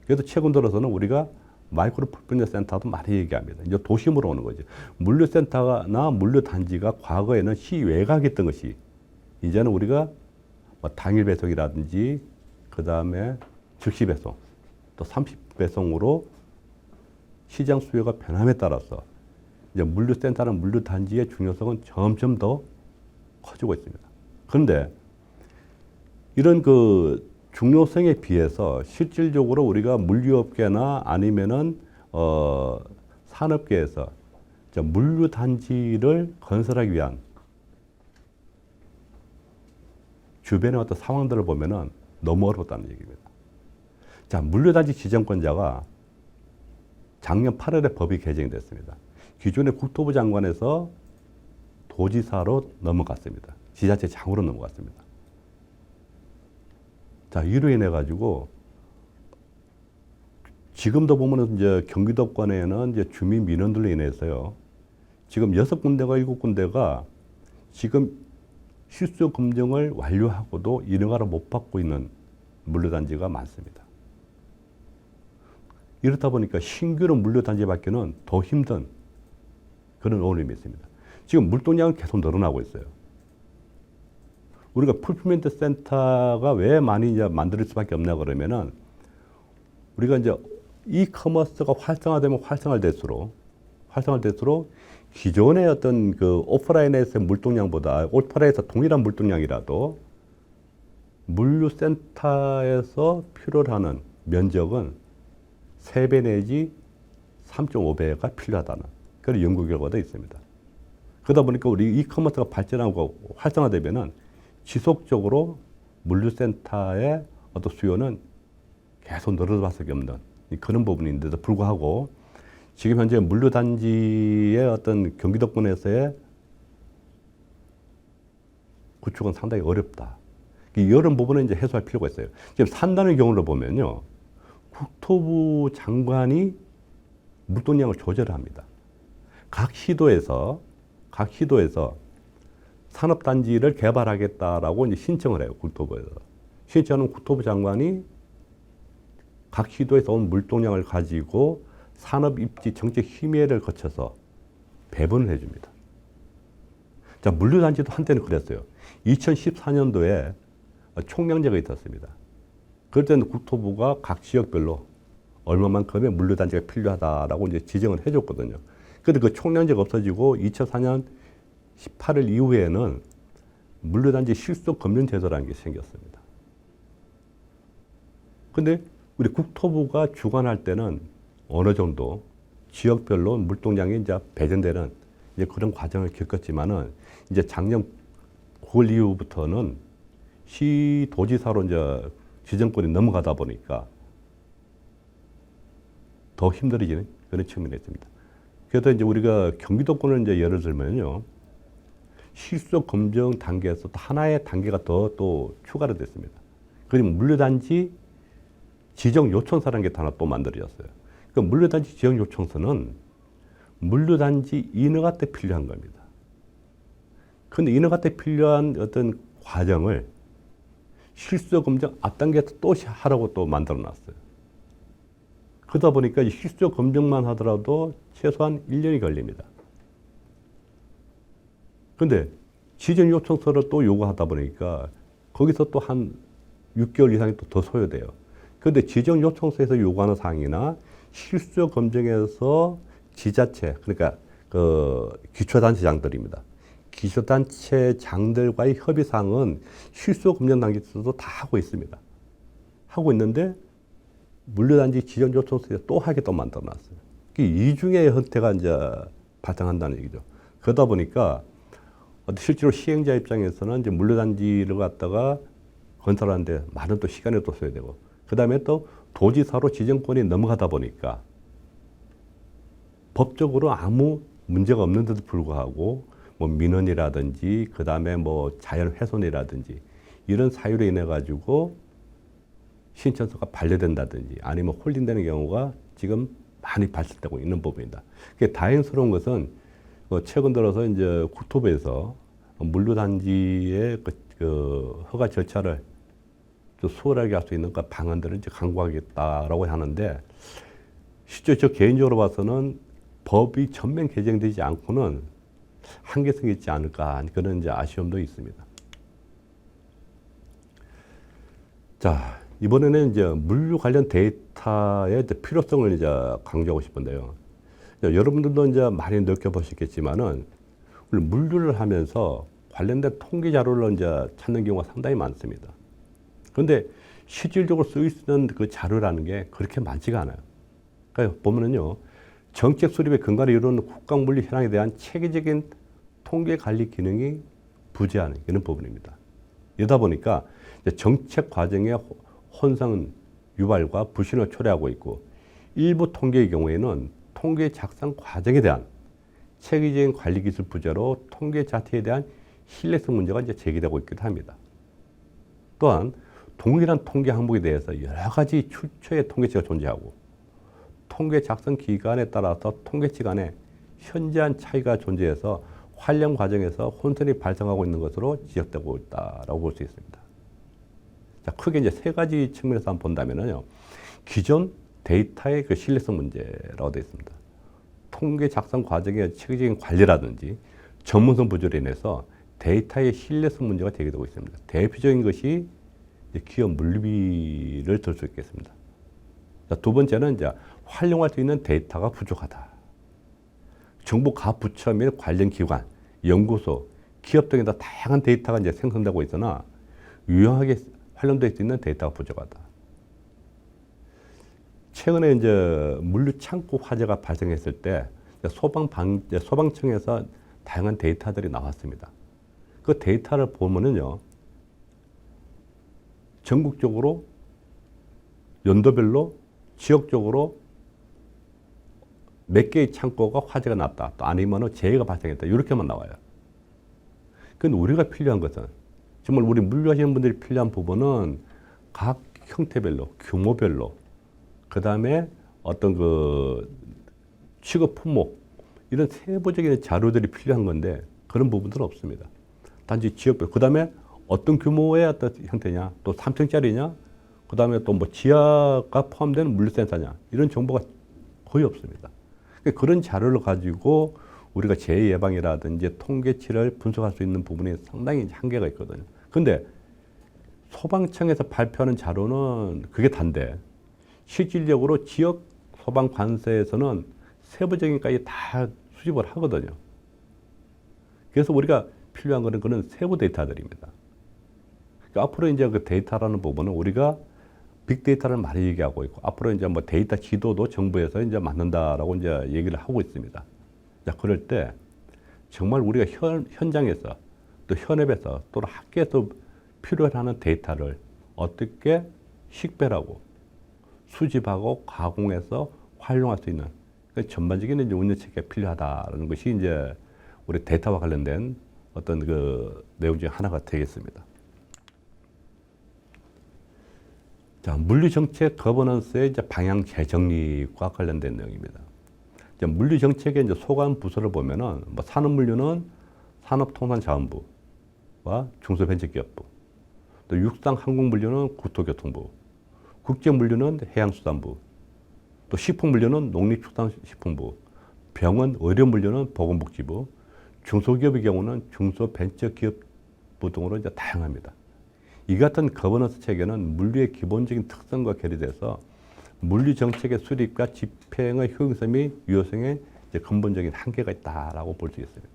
그래서 최근 들어서는 우리가 마이크로 풀필드 센터도 많이 얘기합니다. 이제 도심으로 오는 거죠. 물류센터나 물류단지가 과거에는 시외곽이었던 것이 이제는 우리가 뭐 당일 배송이라든지 그 다음에 즉시 배송 또 30배송으로 시장 수요가 변함에 따라서 이제 물류센터나 물류단지의 중요성은 점점 더 커지고 있습니다. 그런데 이런 그 중요성에 비해서 실질적으로 우리가 물류업계나 아니면은 산업계에서 물류단지를 건설하기 위한 주변의 어떤 상황들을 보면은 너무 어렵다는 얘기입니다. 자, 물류단지 지정권자가 작년 8월에 법이 개정이 됐습니다. 기존의 국토부 장관에서 도지사로 넘어갔습니다. 지자체 장으로 넘어갔습니다. 자, 이로 인해 가지고 지금도 보면은 이제 경기도권에는 이제 주민 민원들로 인해서요. 지금 6군데가 7군데가 지금 실수 검증을 완료하고도 인허가를 못 받고 있는 물류단지가 많습니다. 이렇다 보니까 신규로 물류단지 받기는 더 힘든 그런 어려움이 있습니다. 지금 물동량은 계속 늘어나고 있어요. 우리가 풀필멘트 센터가 왜 많이 이제 만들 수밖에 없냐 그러면은 우리가 이제 이커머스가 활성화되면 활성화될수록 기존의 어떤 그 오프라인에서의 물동량보다 오프라인에서 동일한 물동량이라도 물류센터에서 필요로 하는 면적은 3배 내지 3.5배가 필요하다는 그런 연구 결과도 있습니다. 그러다 보니까 우리 이커머스가 발전하고 활성화되면은 지속적으로 물류센터의 어떤 수요는 계속 늘어날 수밖에 없는 그런 부분인데도 불구하고 지금 현재 물류단지의 어떤 경기도권에서의 구축은 상당히 어렵다. 이런 부분은 이제 해소할 필요가 있어요. 지금 산다는 경우를 보면요. 국토부 장관이 물동량을 조절합니다. 각 시도에서 산업단지를 개발하겠다라고 이제 신청을 해요. 국토부에서. 신청하는 국토부 장관이 각 시도에서 온 물동량을 가지고 산업입지 정책 심의회를 거쳐서 배분을 해줍니다. 자, 물류단지도 한때는 그랬어요. 2014년도에 총량제가 있었습니다. 그럴 때는 국토부가 각 지역별로 얼마만큼의 물류단지가 필요하다라고 이제 지정을 해줬거든요. 그런데 그 총량제가 없어지고 2004년 18일 이후에는 물류단지 실속 검증 제도라는 게 생겼습니다. 근데 우리 국토부가 주관할 때는 어느 정도 지역별로 물동량이 이제 배정되는 이제 그런 과정을 겪었지만은 이제 작년 9월 이후부터는 시도지사로 이제 지정권이 넘어가다 보니까 더 힘들어지는 그런 측면이 있습니다. 그래서 이제 우리가 경기도권을 이제 예를 들면요. 실속 검증 단계에서 또 하나의 단계가 더 또 추가로 됐습니다. 그리고 물류단지 지정 요청서라는 게 하나 또 만들어졌어요. 그 물류단지 지정 요청서는 물류단지 인허가 때 필요한 겁니다. 그런데 인허가 때 필요한 어떤 과정을 실수 검증 앞단계에서 또 하라고 또 만들어 놨어요. 그러다 보니까 실수 검증만 하더라도 최소한 1년이 걸립니다. 근데 지정 요청서를 또 요구하다 보니까 거기서 또 한 6개월 이상이 또 더 소요돼요. 그런데 지정 요청서에서 요구하는 사항이나 실수 검증에서 지자체, 그러니까 그 기초단체장들입니다. 기초단체장들과의 협의사항은 실수 검증 단계에서도 다 하고 있습니다. 하고 있는데 물류단지 지정 요청서에 또 하게 또 만들어 놨어요. 이중의 형태가 이제 발생한다는 얘기죠. 그러다 보니까 실제로 시행자 입장에서는 이제 물류단지를 갖다가 건설하는데 많은 또 시간이 또 소요되고, 그 다음에 또 도지사로 지정권이 넘어가다 보니까 법적으로 아무 문제가 없는데도 불구하고 뭐 민원이라든지 그 다음에 뭐 자연 훼손이라든지 이런 사유로 인해 가지고 신청서가 반려된다든지 아니면 홀딩되는 경우가 지금 많이 발생되고 있는 부분이다. 다행스러운 것은 최근 들어서 이제 국토부에서 물류단지의 그 허가 절차를 좀 수월하게 할 수 있는 그 방안들을 이제 강구하겠다라고 하는데, 실제 저 개인적으로 봐서는 법이 전면 개정되지 않고는 한계성이 있지 않을까 그런 이제 아쉬움도 있습니다. 자, 이번에는 이제 물류 관련 데이터의 이제 필요성을 이제 강조하고 싶은데요. 여러분들도 이제 많이 느껴보셨겠지만은 물류를 하면서 관련된 통계 자료를 이제 찾는 경우가 상당히 많습니다. 그런데 실질적으로 쓰이는 그 자료라는 게 그렇게 많지가 않아요. 그러니까 보면은요, 정책 수립의 근간을 이루는 국가물류 현황에 대한 체계적인 통계 관리 기능이 부재하는 이런 부분입니다. 이러다 보니까 이제 정책 과정에 혼선 유발과 불신을 초래하고 있고, 일부 통계의 경우에는 통계 작성 과정에 대한 체계적인 관리 기술 부재로 통계 자체에 대한 신뢰성 문제가 이제 제기되고 있기도 합니다. 또한 동일한 통계 항목에 대해서 여러 가지 출처의 통계치가 존재하고, 통계 작성 기간에 따라서 통계치 간에 현저한 차이가 존재해서 관련 과정에서 혼선이 발생하고 있는 것으로 지적되고 있다라고 볼 수 있습니다. 자, 크게 이제 세 가지 측면에서 한번 본다면요, 기존 데이터의 그 신뢰성 문제라고 되어 있습니다. 통계 작성 과정의 체계적인 관리라든지 전문성 부족으로 인해서 데이터의 신뢰성 문제가 제기되고 있습니다. 대표적인 것이 기업 물류비를 들 수 있겠습니다. 자, 두 번째는 이제 활용할 수 있는 데이터가 부족하다. 정부 각 부처 및 관련 기관, 연구소, 기업 등에다 다양한 데이터가 이제 생성되고 있으나 유용하게 활용될 수 있는 데이터가 부족하다. 최근에 이제 물류 창고 화재가 발생했을 때 소방청에서 다양한 데이터들이 나왔습니다. 그 데이터를 보면은요, 전국적으로 연도별로 지역적으로 몇 개의 창고가 화재가 났다, 또 아니면 재해가 발생했다, 이렇게만 나와요. 근데 우리가 필요한 것은, 정말 우리 물류하시는 분들이 필요한 부분은 각 형태별로, 규모별로, 그 다음에 어떤 그 취급 품목, 이런 세부적인 자료들이 필요한 건데 그런 부분들은 없습니다. 단지 지역별, 그 다음에 어떤 규모의 어떤 형태냐, 또 3층짜리냐, 그 다음에 또 뭐 지하가 포함되는 물류센터냐, 이런 정보가 거의 없습니다. 그런 자료를 가지고 우리가 재해 예방이라든지 통계치를 분석할 수 있는 부분이 상당히 한계가 있거든요. 근데 소방청에서 발표하는 자료는 그게 단데, 실질적으로 지역 소방관서에서는 세부적인 것까지 다 수집을 하거든요. 그래서 우리가 필요한 거는 그런 세부 데이터들입니다. 그러니까 앞으로 이제 그 데이터라는 부분은 우리가 빅데이터를 많이 얘기하고 있고, 앞으로 이제 뭐 데이터 지도도 정부에서 이제 만든다라고 이제 얘기를 하고 있습니다. 자, 그럴 때 정말 우리가 현장에서 또 현업에서 또는 학교에서 필요하는 데이터를 어떻게 식별하고 수집하고 가공해서 활용할 수 있는, 그러니까 전반적인 이제 운영 체계가 필요하다라는 것이 이제 우리 데이터와 관련된 어떤 그 내용 중에 하나가 되겠습니다. 자, 물류정책 거버넌스의 이제 방향 재정립과 관련된 내용입니다. 이제 물류정책의 이제 소관 부서를 보면은, 뭐 산업물류는 산업통상자원부와 중소벤처기업부, 또 육상항공물류는 국토교통부, 국제물류는 해양수산부, 또 식품물류는 농림축산식품부, 병원 의료물류는 보건복지부, 중소기업의 경우는 중소벤처기업부 등으로 이제 다양합니다. 이 같은 거버넌스 체계는 물류의 기본적인 특성과 결여돼서 물류 정책의 수립과 집행의 효용성 및 유효성에 이제 근본적인 한계가 있다라고 볼 수 있습니다.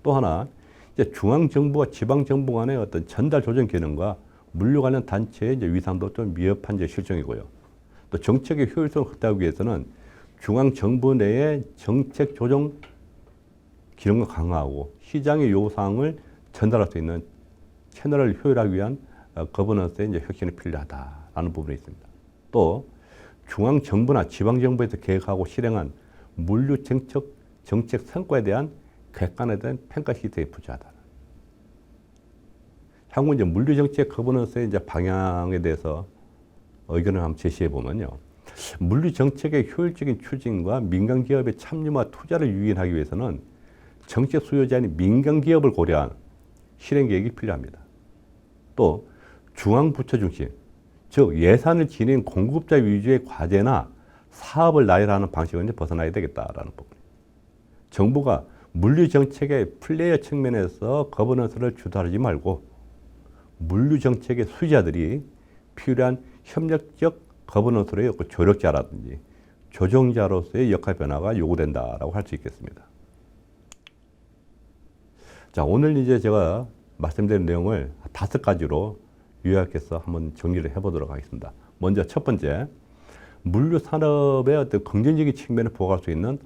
또 하나, 이제 중앙정부와 지방정부 간의 어떤 전달 조정 기능과 물류 관련 단체의 이제 위상도 좀 미흡한 이제 실정이고요. 또 정책의 효율성을 확대하기 위해서는 중앙정부 내의 정책 조정 기능을 강화하고 시장의 요구사항을 전달할 수 있는 채널을 효율화하기 위한 거버넌스의 이제 혁신이 필요하다라는 부분이 있습니다. 또 중앙정부나 지방정부에서 계획하고 실행한 물류 정책 성과에 대한 객관에 대한 평가 시스템이 부족하다. 향후 이제 물류 정책 거버넌스의 이제 방향에 대해서 의견을 한번 제시해 보면요, 물류 정책의 효율적인 추진과 민간 기업의 참여와 투자를 유인하기 위해서는 정책 수요자인 민간 기업을 고려한 실행 계획이 필요합니다. 또 중앙부처 중심, 즉 예산을 지닌 공급자 위주의 과제나 사업을 나열하는 방식은 이제 벗어나야 되겠다라는 부분. 정부가 물류 정책의 플레이어 측면에서 거버넌스를 주도하지 말고 물류 정책의 수혜자들이 필요한 협력적 거버넌스로의 조력자라든지 조정자로서의 역할 변화가 요구된다라고 할 수 있겠습니다. 자, 오늘 이제 제가 말씀드린 내용을 5가지로 요약해서 한번 정리를 해보도록 하겠습니다. 먼저 첫 번째, 물류 산업의 어떤 긍정적인 측면을 보호할 수 있는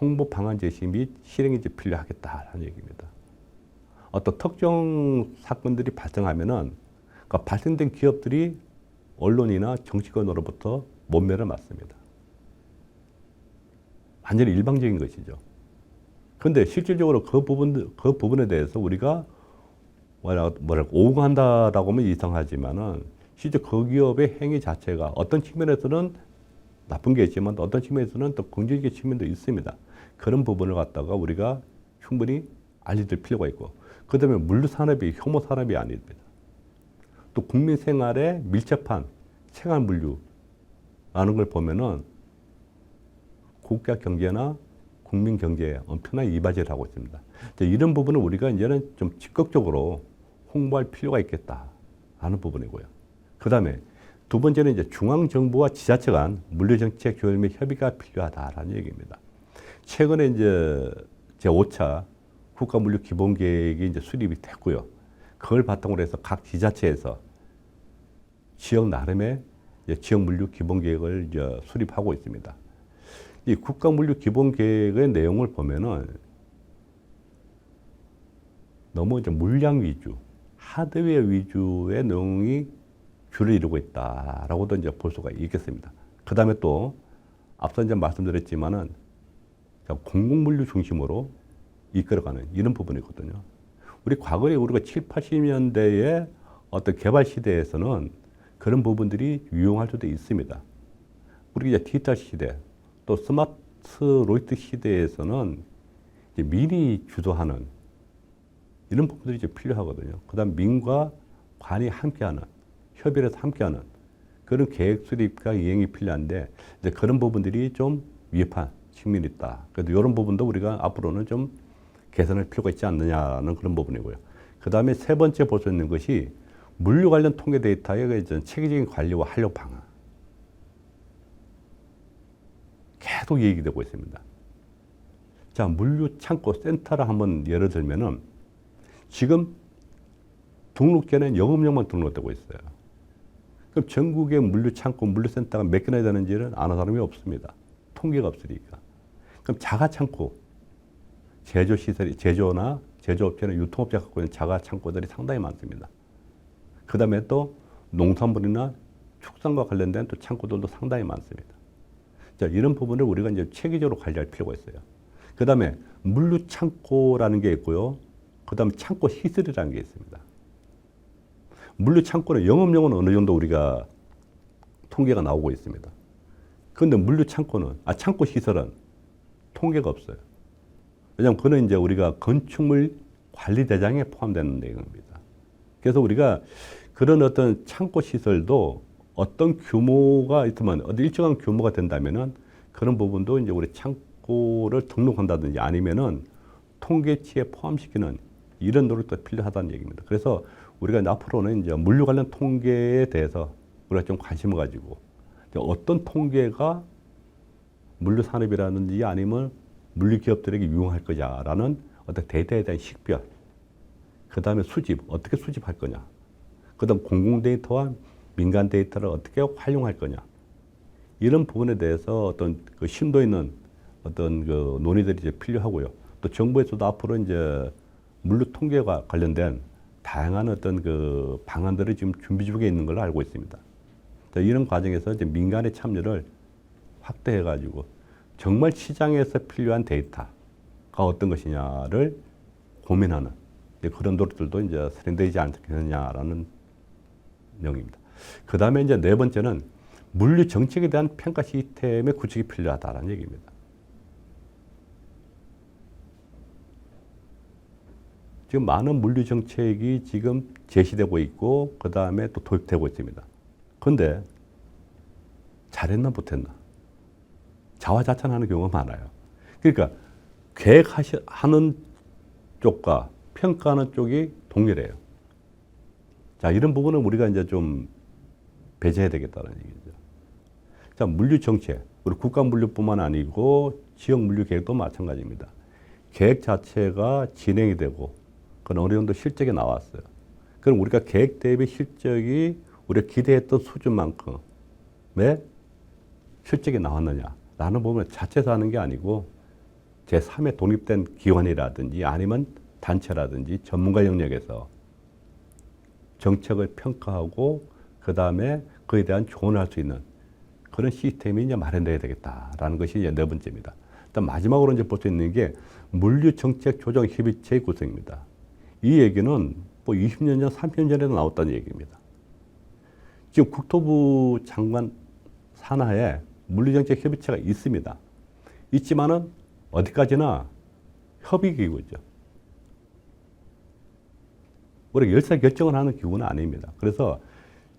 홍보 방안 제시 및 실행이 이제 필요하겠다라는 얘기입니다. 어떤 특정 사건들이 발생하면은 그러니까 발생된 기업들이 언론이나 정치권으로부터 못매를 맞습니다. 완전히 일방적인 것이죠. 그런데 실질적으로 그 부분에 대해서 우리가 뭐랄까 오공한다라고 하면 이상하지만은 실제 그 기업의 행위 자체가 어떤 측면에서는 나쁜 게 있지만 어떤 측면에서는 또 긍정적인 측면도 있습니다. 그런 부분을 갖다가 우리가 충분히 알려줄 필요가 있고, 그 다음에 물류산업이 혐오산업이 아닙니다. 또 국민 생활에 밀접한 생활 물류라는 걸 보면은 국가 경제나 국민 경제에 엄청나게 이바지를 하고 있습니다. 이런 부분을 우리가 이제는 좀 적극적으로 홍보할 필요가 있겠다라는 부분이고요. 그 다음에 두 번째는 이제 중앙정부와 지자체 간 물류정책 조율 및 협의가 필요하다라는 얘기입니다. 최근에 이제 제5차 국가물류기본계획이 이제 수립이 됐고요. 그걸 바탕으로 해서 각 지자체에서 지역 나름의 지역 물류 기본계획을 이제 수립하고 있습니다. 이 국가물류기본계획의 내용을 보면은 너무 이제 물량 위주, 하드웨어 위주의 내용이 주를 이루고 있다라고도 이제 볼 수가 있겠습니다. 그 다음에 또 앞서 이제 말씀드렸지만은 공공물류 중심으로 이끌어가는 이런 부분이거든요. 우리 과거에 우리가 7, 80년대의 어떤 개발 시대에서는 그런 부분들이 유용할 수도 있습니다. 우리 이제 디지털 시대, 또 스마트 로이드 시대에서는 이제 민이 주도하는 이런 부분들이 이제 필요하거든요. 그 다음 민과 관이 함께하는, 협의를 해서 함께하는 그런 계획 수립과 이행이 필요한데, 이제 그런 부분들이 좀 위협한 측면이 있다. 그래도 이런 부분도 우리가 앞으로는 좀 개선할 필요가 있지 않느냐는 그런 부분이고요. 그 다음에 세 번째 볼 수 있는 것이 물류 관련 통계 데이터의 체계적인 관리와 활용 방안. 계속 얘기되고 있습니다. 자, 물류 창고 센터를 한번 예를 들면은 지금 등록제는 영업용만 등록되고 있어요. 그럼 전국의 물류 창고, 물류 센터가 몇 개나 되는지를 아는 사람이 없습니다. 통계가 없으니까. 그럼 자가 창고, 제조나 제조업체나 유통업체가 갖고 있는 자가 창고들이 상당히 많습니다. 그 다음에 또 농산물이나 축산과 관련된 또 창고들도 상당히 많습니다. 자, 이런 부분을 우리가 이제 체계적으로 관리할 필요가 있어요. 그 다음에 물류 창고라는 게 있고요. 그 다음에 창고 시설이라는 게 있습니다. 물류 창고는 영업용은 어느 정도 우리가 통계가 나오고 있습니다. 그런데 물류 창고는, 창고 시설은 통계가 없어요. 왜냐하면 그는 이제 우리가 건축물 관리 대장에 포함되는 내용입니다. 그래서 우리가 그런 어떤 창고 시설도 어떤 규모가 있으면, 어떤 일정한 규모가 된다면은 그런 부분도 이제 우리 창고를 등록한다든지 아니면은 통계치에 포함시키는 이런 노력도 필요하다는 얘기입니다. 그래서 우리가 앞으로는 이제 물류 관련 통계에 대해서 우리가 좀 관심을 가지고 어떤 통계가 물류 산업이라든지 아니면 물류 기업들에게 유용할 거냐라는 어떤 데이터에 대한 식별, 그 다음에 수집, 어떻게 수집할 거냐, 그 다음 공공 데이터와 민간 데이터를 어떻게 활용할 거냐, 이런 부분에 대해서 어떤 그 심도 있는 어떤 그 논의들이 이제 필요하고요. 또 정부에서도 앞으로 이제 물류 통계와 관련된 다양한 어떤 그 방안들을 지금 준비 중에 있는 걸로 알고 있습니다. 이런 과정에서 이제 민간의 참여를 확대해가지고 정말 시장에서 필요한 데이터가 어떤 것이냐를 고민하는 그런 노력들도 이제 실행되지 않겠느냐라는 내용입니다. 그 다음에 이제 네 번째는 물류 정책에 대한 평가 시스템의 구축이 필요하다는 얘기입니다. 지금 많은 물류 정책이 지금 제시되고 있고 그 다음에 또 도입되고 있습니다. 그런데 잘했나 못했나 자화자찬하는 경우가 많아요. 그러니까 계획하는 쪽과 평가하는 쪽이 동일해요. 자, 이런 부분은 우리가 이제 좀 배제해야 되겠다는 얘기죠. 자, 물류 정책, 우리 국가 물류뿐만 아니고 지역 물류 계획도 마찬가지입니다. 계획 자체가 진행이 되고 그건 어느 정도 실적이 나왔어요. 그럼 우리가 계획 대비 실적이 우리가 기대했던 수준만큼의 실적이 나왔느냐라는 부분을 자체에서 하는 게 아니고 제3의 독립된 기관이라든지 아니면 단체라든지 전문가 영역에서 정책을 평가하고 그 다음에 그에 대한 조언을 할 수 있는 그런 시스템이 이제 마련돼야 되겠다라는 것이 이제 네 번째입니다. 일단 마지막으로 이제 볼 수 있는 게 물류정책조정협의체의 구성입니다. 이 얘기는 뭐 20년 전, 30년 전에도 나왔다는 얘기입니다. 지금 국토부 장관 산하에 물류정책협의체가 있습니다. 있지만은 어디까지나 협의기구죠. 우리가 열사결정을 하는 기구는 아닙니다. 그래서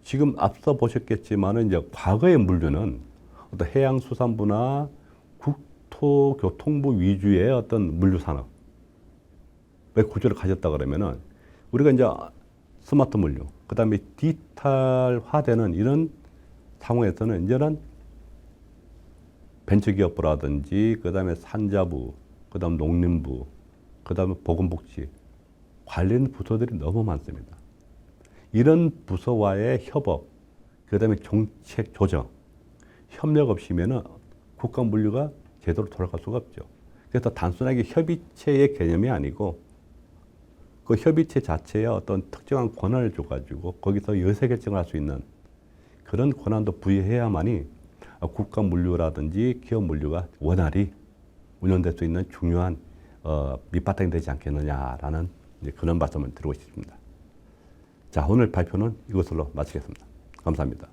지금 앞서 보셨겠지만은 이제 과거의 물류는 어떤 해양수산부나 국토교통부 위주의 어떤 물류산업의 구조를 가졌다 그러면은 우리가 이제 스마트 물류, 그 다음에 디지털화되는 이런 상황에서는 이제는 벤처기업부라든지, 그 다음에 산자부, 그 다음 농림부, 그 다음에 보건복지, 관련 부서들이 너무 많습니다. 이런 부서와의 협업, 그 다음에 정책 조정, 협력 없이면은 국가 물류가 제대로 돌아갈 수가 없죠. 그래서 단순하게 협의체의 개념이 아니고 그 협의체 자체에 어떤 특정한 권한을 줘가지고 거기서 의사결정을 할 수 있는 그런 권한도 부여해야만이 국가 물류라든지 기업 물류가 원활히 운영될 수 있는 중요한 밑바탕이 되지 않겠느냐라는 그런 말씀을 드리고 싶습니다. 자, 오늘 발표는 이것으로 마치겠습니다. 감사합니다.